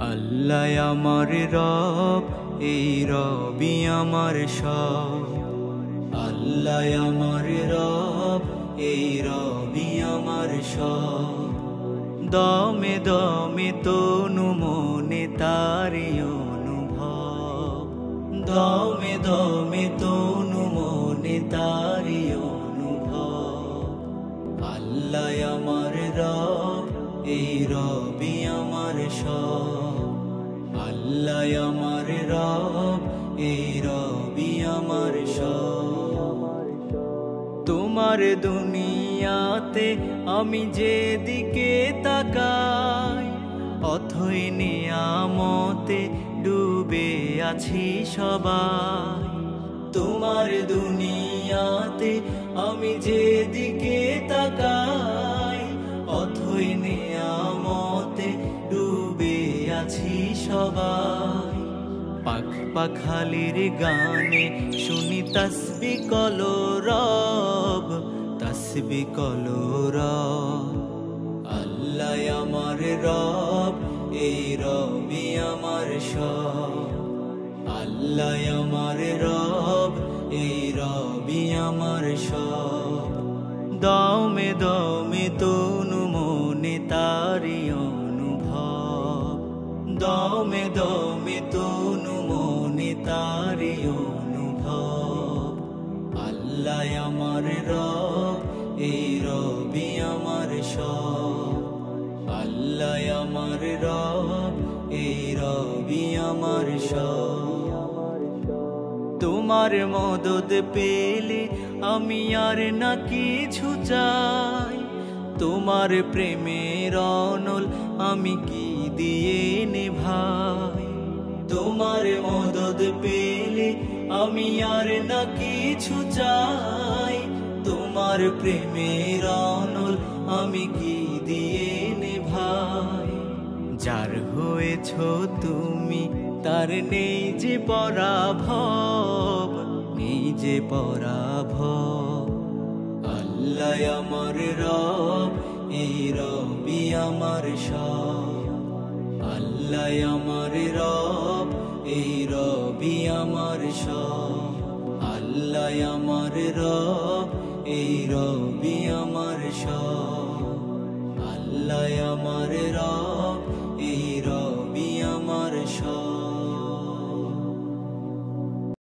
আল্লাহ আমার রব, এই রবি আমার সব। আল্লাহ আমার রব, এই রবি আমার সব। দমে দমে তনু মনে তারি অনুভব, দমে দমে তনু মনে তারি অনুভব। আল্লাহ আমার রব, এই রবি আমার সব। আল্লাহ আমার রব, এই রবি আমার সব। তোমার দুনিয়াতে আমি যেদিকে তাকাই, অথই নিয়ামতে ডুবে আছি সবাই। তোমার দুনিয়াতে আমি যেদিকে তাকাই, অথই নিয়ামতে ডুবে আছি সবাই। পাখ পাখালির গানে শুনি তসবি কলরব, তসবি কলরব। আল্লাহ আমার রব, এই রবি আমার সব। আল্লাহ আমার রব, এই রবি আমার সব। দমে দমে তনু মনে তারি অনুভব, দমে দমে তনু মনে তারি অনুভব। আল্লাহ আমার রব, এই রবি আমার সব। আল্লাহ আমার রব, এই রবি আমার সব। তোমার মদদ পেলে আমি আর না কিছু চাই। তোমার প্রেমের অনল আমি কি দিয়ে নেভাই। তোমার মদদ পেলে আমি আর না কিছু চাই। তোমার প্রেমের অনল আমি কি দিয়ে নেভাই। যার হয়েছ তুমি তার নেই যে পরাভব, নেই যে পরাভব। আল্লাহ আমার রব, এই রবি আমার সব। আল্লাহ আমার রব, এই রবি আমার সব। আল্লাহ আমার রব, এই রবি আমার সব। আল্লাহ আমার রব,